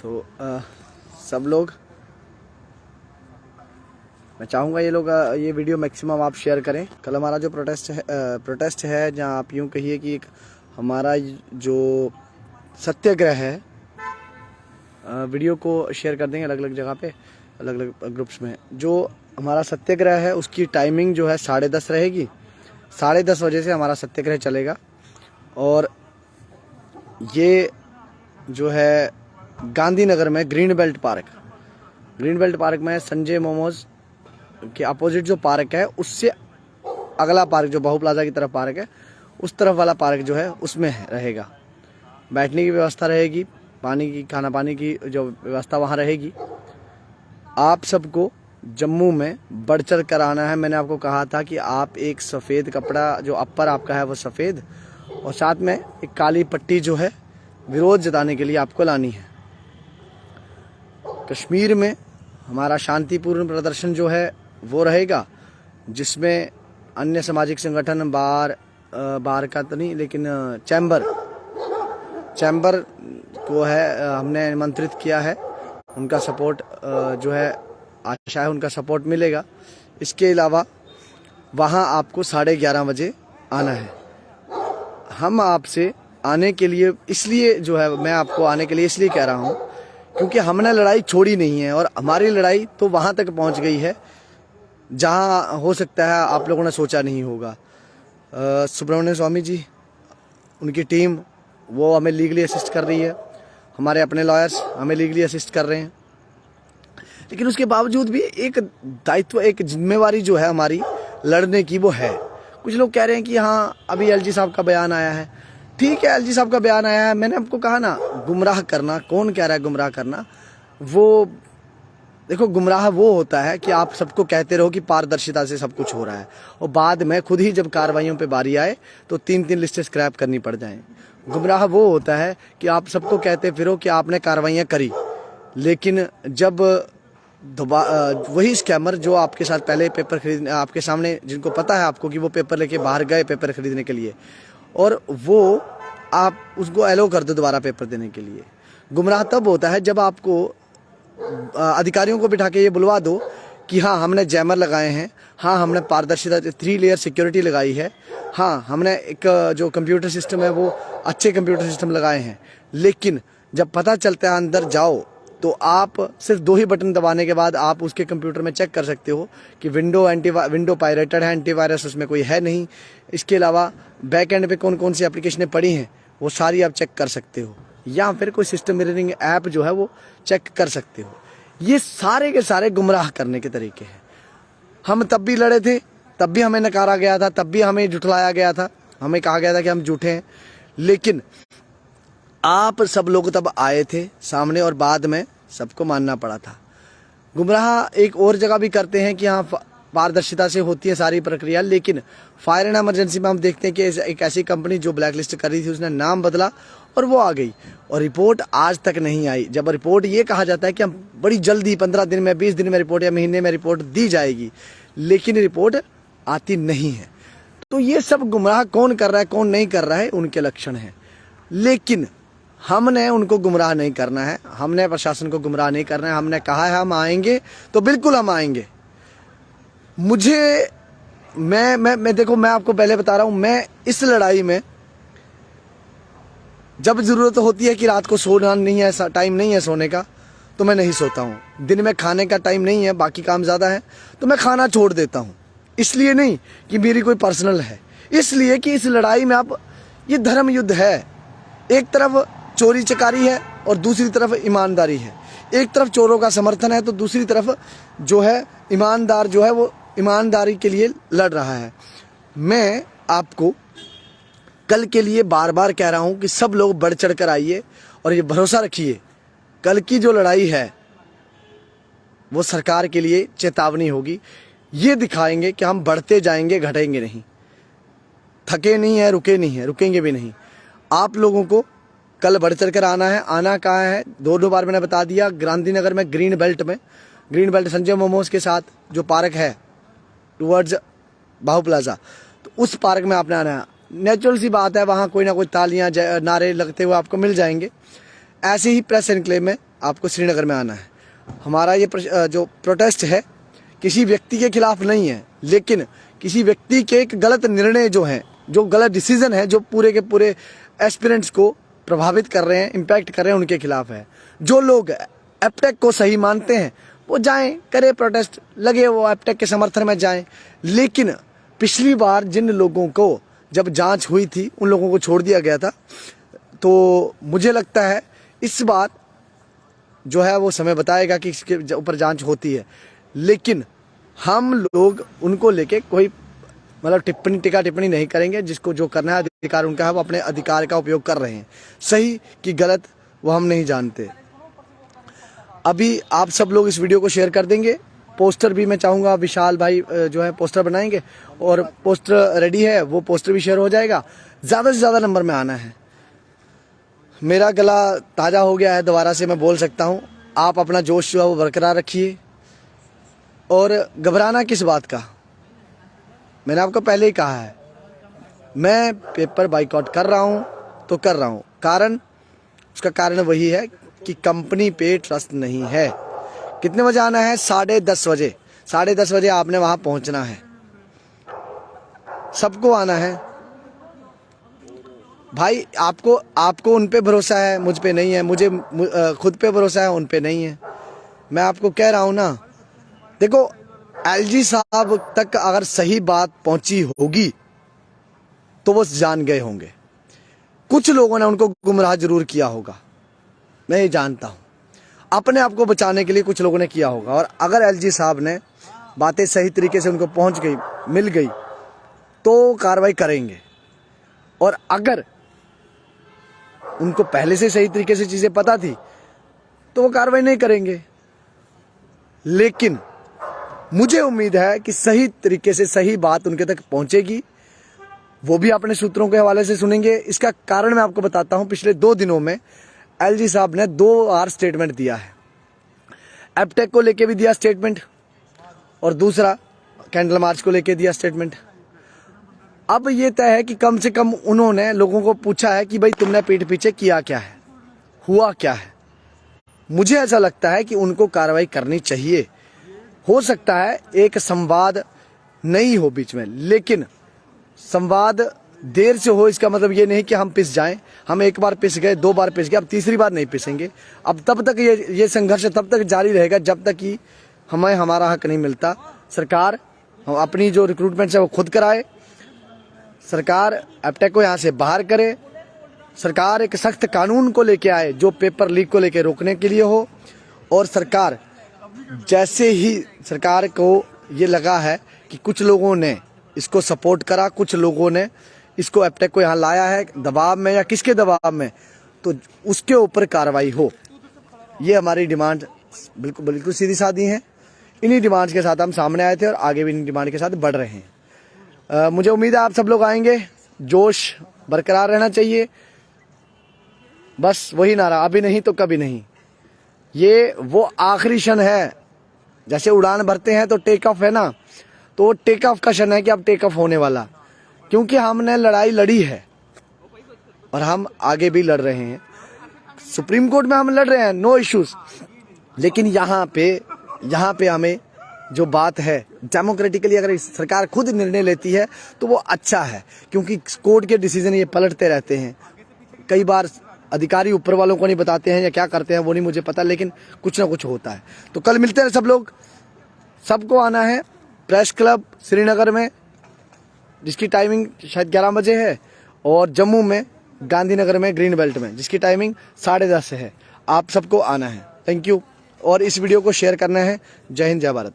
तो सब लोग, मैं चाहूँगा ये लोग ये वीडियो मैक्सिमम आप शेयर करें। कल हमारा जो प्रोटेस्ट है जहाँ आप यूँ कहिए कि एक हमारा जो सत्याग्रह है, वीडियो को शेयर कर देंगे अलग अलग जगह पे, अलग अलग ग्रुप्स में। जो हमारा सत्याग्रह है उसकी टाइमिंग जो है 10:30 रहेगी। 10:30 बजे से हमारा सत्याग्रह चलेगा। और ये जो है गांधीनगर में ग्रीन बेल्ट पार्क में संजय मोमोज के अपोजिट जो पार्क है उससे अगला पार्क जो बाहू प्लाजा की तरफ पार्क है, उस तरफ वाला पार्क जो है उसमें रहेगा। बैठने की व्यवस्था रहेगी, पानी की, खाना पानी की जो व्यवस्था वहाँ रहेगी। आप सबको जम्मू में बढ़ चढ़ कर आना है। मैंने आपको कहा था कि आप एक सफ़ेद कपड़ा, जो अपर आपका है वो सफ़ेद, और साथ में एक काली पट्टी जो है विरोध जताने के लिए आपको लानी है। कश्मीर में हमारा शांतिपूर्ण प्रदर्शन जो है वो रहेगा, जिसमें अन्य सामाजिक संगठन बार का तो नहीं, लेकिन चैम्बर को है हमने आमंत्रित किया है। उनका सपोर्ट जो है, आशा है उनका सपोर्ट मिलेगा। इसके अलावा वहाँ आपको 11:30 बजे आना है। हम आपसे आने के लिए इसलिए जो है, मैं आपको आने के लिए इसलिए कह रहा हूँ क्योंकि हमने लड़ाई छोड़ी नहीं है, और हमारी लड़ाई तो वहाँ तक पहुँच गई है जहाँ हो सकता है आप लोगों ने सोचा नहीं होगा। सुब्रमण्यम स्वामी जी, उनकी टीम वो हमें लीगली असिस्ट कर रही है, हमारे अपने लॉयर्स हमें लीगली असिस्ट कर रहे हैं। लेकिन उसके बावजूद भी एक दायित्व, एक जिम्मेवारी जो है हमारी लड़ने की, वो है। कुछ लोग कह रहे हैं कि हाँ अभी एलजी साहब का बयान आया है। ठीक है, एलजी साहब का बयान आया है। मैंने आपको कहा ना, गुमराह करना, कौन कह रहा है गुमराह करना? वो देखो, गुमराह वो होता है कि आप सबको कहते रहो कि पारदर्शिता से सब कुछ हो रहा है, और बाद में खुद ही जब कार्रवाइयों पे बारी आए तो 3-3 लिस्टें स्क्रैप करनी पड़ जाएं। गुमराह वो होता है कि आप सबको कहते फिरो कि आपने कार्रवाइयाँ करी, लेकिन जब वही स्कैमर जो आपके साथ पहले पेपर खरीदने, आपके सामने, जिनको पता है आपको कि वो पेपर लेके बाहर गए पेपर खरीदने के लिए, और वो आप उसको एलो कर दो दोबारा पेपर देने के लिए। गुमराह तब होता है जब आपको अधिकारियों को बिठा के ये बुलवा दो कि हाँ हमने जैमर लगाए हैं, हाँ हमने पारदर्शिता 3 लेयर सिक्योरिटी लगाई है, हाँ हमने एक जो कंप्यूटर सिस्टम है वो अच्छे कंप्यूटर सिस्टम लगाए हैं। लेकिन जब पता चलता है अंदर जाओ तो आप सिर्फ 2 ही बटन दबाने के बाद आप उसके कंप्यूटर में चेक कर सकते हो कि विंडो पायरेटेड है, एंटीवायरस उसमें कोई है नहीं। इसके अलावा बैक एंड पे कौन कौन सी एप्लीकेशनें पड़ी हैं वो सारी आप चेक कर सकते हो, या फिर कोई सिस्टम मिररिंग ऐप जो है वो चेक कर सकते हो। ये सारे के सारे गुमराह करने के तरीके हैं। हम तब भी लड़े थे, तब भी हमें नकारा गया था, तब भी हमें झुठलाया गया था, हमें कहा गया था कि हम झूठे हैं। लेकिन आप सब लोग तब आए थे सामने, और बाद में सबको मानना पड़ा था। गुमराह एक और जगह भी करते हैं कि हाँ पारदर्शिता से होती है सारी प्रक्रिया, लेकिन फायर एंड इमरजेंसी में हम देखते हैं कि एक ऐसी कंपनी जो ब्लैक लिस्ट कर रही थी उसने नाम बदला और वो आ गई, और रिपोर्ट आज तक नहीं आई। जब रिपोर्ट ये कहा जाता है कि हम बड़ी जल्दी 15 दिन में, 20 दिन में रिपोर्ट या महीने में रिपोर्ट दी जाएगी, लेकिन रिपोर्ट आती नहीं है। तो ये सब गुमराह कौन कर रहा है, कौन नहीं कर रहा है, उनके लक्षण हैं। लेकिन हमने उनको गुमराह नहीं करना है, हमने प्रशासन को गुमराह नहीं करना है। हमने कहा है हम आएंगे तो बिल्कुल हम आएंगे। मुझे मैं देखो, मैं आपको पहले बता रहा हूं, मैं इस लड़ाई में जब जरूरत होती है कि रात को सोना नहीं है, टाइम नहीं है सोने का, तो मैं नहीं सोता हूं। दिन में खाने का टाइम नहीं है, बाकी काम ज्यादा है, तो मैं खाना छोड़ देता हूं। इसलिए नहीं कि मेरी कोई पर्सनल है, इसलिए कि इस लड़ाई में अब ये धर्म युद्ध है। एक तरफ चोरी चकारी है और दूसरी तरफ ईमानदारी है। एक तरफ चोरों का समर्थन है तो दूसरी तरफ जो है ईमानदार जो है वो ईमानदारी के लिए लड़ रहा है। मैं आपको कल के लिए बार बार कह रहा हूं कि सब लोग बढ़ चढ़ कर आइए, और ये भरोसा रखिए कल की जो लड़ाई है वो सरकार के लिए चेतावनी होगी। ये दिखाएंगे कि हम बढ़ते जाएंगे, घटेंगे नहीं, थके नहीं है, रुके नहीं है, रुकेंगे भी नहीं। आप लोगों को कल बढ़ चढ़ कर आना है। आना कहाँ है, 2 बार मैंने बता दिया। गांधीनगर में ग्रीन बेल्ट संजय मोमोज के साथ जो पार्क है टुवर्ड्स बाहू प्लाजा, तो उस पार्क में आपने आना है। नेचुरल सी बात है, वहाँ कोई ना कोई तालियां नारे लगते हुए आपको मिल जाएंगे। ऐसे ही प्रेस एनक्लेव में आपको श्रीनगर में आना है। हमारा ये जो प्रोटेस्ट है किसी व्यक्ति के खिलाफ नहीं है, लेकिन किसी व्यक्ति के एक गलत निर्णय जो है, जो गलत डिसीजन है, जो पूरे के पूरे एस्पिरेंट्स को प्रभावित कर रहे हैं, इम्पैक्ट कर रहे हैं, उनके खिलाफ है। जो लोग एपटेक को सही मानते हैं वो जाएं, करें प्रोटेस्ट, लगे वो एपटेक के समर्थन में जाएं। लेकिन पिछली बार जिन लोगों को जब जांच हुई थी उन लोगों को छोड़ दिया गया था, तो मुझे लगता है इस बार जो है वो समय बताएगा कि इसके ऊपर जांच होती है। लेकिन हम लोग उनको लेके कोई मतलब टीका टिप्पणी नहीं करेंगे। जिसको जो करना है अधिकार उनका है, वो अपने अधिकार का उपयोग कर रहे हैं। सही कि गलत वो हम नहीं जानते। अभी आप सब लोग इस वीडियो को शेयर कर देंगे। पोस्टर भी मैं चाहूँगा विशाल भाई जो है पोस्टर बनाएंगे, और पोस्टर रेडी है, वो पोस्टर भी शेयर हो जाएगा। ज़्यादा से ज़्यादा नंबर में आना है। मेरा गला ताज़ा हो गया है, दोबारा से मैं बोल सकता हूँ। आप अपना जोश जो है वो बरकरार रखिए, और घबराना किस बात का। मैंने आपको पहले ही कहा है, मैं पेपर बाइकआउट कर रहा हूँ तो कर रहा हूँ। कारण, उसका कारण वही है कि कंपनी पे ट्रस्ट नहीं है। कितने बजे आना है? 10:30 बजे। 10:30 बजे आपने वहाँ पहुँचना है। सबको आना है भाई। आपको उन पे भरोसा है, मुझ पे नहीं है। मुझे खुद पे भरोसा है, उन पे नहीं है। मैं आपको कह रहा हूँ ना, देखो एलजी साहब तक अगर सही बात पहुंची होगी तो वो जान गए होंगे। कुछ लोगों ने उनको गुमराह जरूर किया होगा, मैं ये जानता हूं। अपने आप को बचाने के लिए कुछ लोगों ने किया होगा। और अगर एलजी साहब ने बातें सही तरीके से उनको पहुंच गई, मिल गई, तो कार्रवाई करेंगे। और अगर उनको पहले से सही तरीके से चीजें पता थी तो वो कार्रवाई नहीं करेंगे। लेकिन मुझे उम्मीद है कि सही तरीके से सही बात उनके तक पहुंचेगी। वो भी अपने सूत्रों के हवाले से सुनेंगे। इसका कारण मैं आपको बताता हूं। पिछले 2 दिनों में एलजी साहब ने 2 बार स्टेटमेंट दिया है। एपटेक को लेके भी दिया स्टेटमेंट, और दूसरा कैंडल मार्च को लेके दिया स्टेटमेंट। अब ये तय है कि कम से कम उन्होंने लोगों को पूछा है कि भाई तुमने पीठ पीछे किया क्या है, हुआ क्या है। मुझे ऐसा लगता है कि उनको कार्रवाई करनी चाहिए। हो सकता है एक संवाद नहीं हो बीच में, लेकिन संवाद देर से हो इसका मतलब ये नहीं कि हम पिस जाएं। हम एक बार पिस गए, 2 बार पिस गए, अब तीसरी बार नहीं पिसेंगे। अब तब तक ये संघर्ष तब तक जारी रहेगा जब तक कि हमें हमारा हक नहीं मिलता। सरकार अपनी जो रिक्रूटमेंट है वो खुद कराए। सरकार एपटेक को यहाँ से बाहर करे। सरकार एक सख्त कानून को लेके आए जो पेपर लीक को लेके रोकने के लिए हो। और सरकार जैसे ही सरकार को ये लगा है कि कुछ लोगों ने इसको सपोर्ट करा, कुछ लोगों ने इसको एपटेक को यहाँ लाया है दबाव में या किसके दबाव में, तो उसके ऊपर कार्रवाई हो। ये हमारी डिमांड बिल्कुल सीधी सादी है। इन्हीं डिमांड्स के साथ हम सामने आए थे और आगे भी इन डिमांड के साथ बढ़ रहे हैं। मुझे उम्मीद है आप सब लोग आएंगे। जोश बरकरार रहना चाहिए। बस वही नारा, अभी नहीं तो कभी नहीं। ये वो आखिरी क्षण है। जैसे उड़ान भरते हैं तो टेक ऑफ है ना, तो टेक ऑफ का क्षण है कि अब टेक ऑफ होने वाला। क्योंकि हमने लड़ाई लड़ी है और हम आगे भी लड़ रहे हैं। सुप्रीम कोर्ट में हम लड़ रहे हैं, नो इश्यूज। लेकिन यहाँ पे हमें जो बात है, डेमोक्रेटिकली अगर सरकार खुद निर्णय लेती है तो वो अच्छा है। क्योंकि कोर्ट के डिसीजन ये पलटते रहते हैं। कई बार अधिकारी ऊपर वालों को नहीं बताते हैं या क्या करते हैं वो नहीं मुझे पता, लेकिन कुछ ना कुछ होता है। तो कल मिलते हैं सब लोग। सबको आना है प्रेस क्लब श्रीनगर में, जिसकी टाइमिंग शायद 11 बजे है, और जम्मू में गांधीनगर में ग्रीन बेल्ट में, जिसकी टाइमिंग 10:30 से है। आप सबको आना है। Thank you. और इस वीडियो को शेयर करना है। जय हिंद, जय भारत।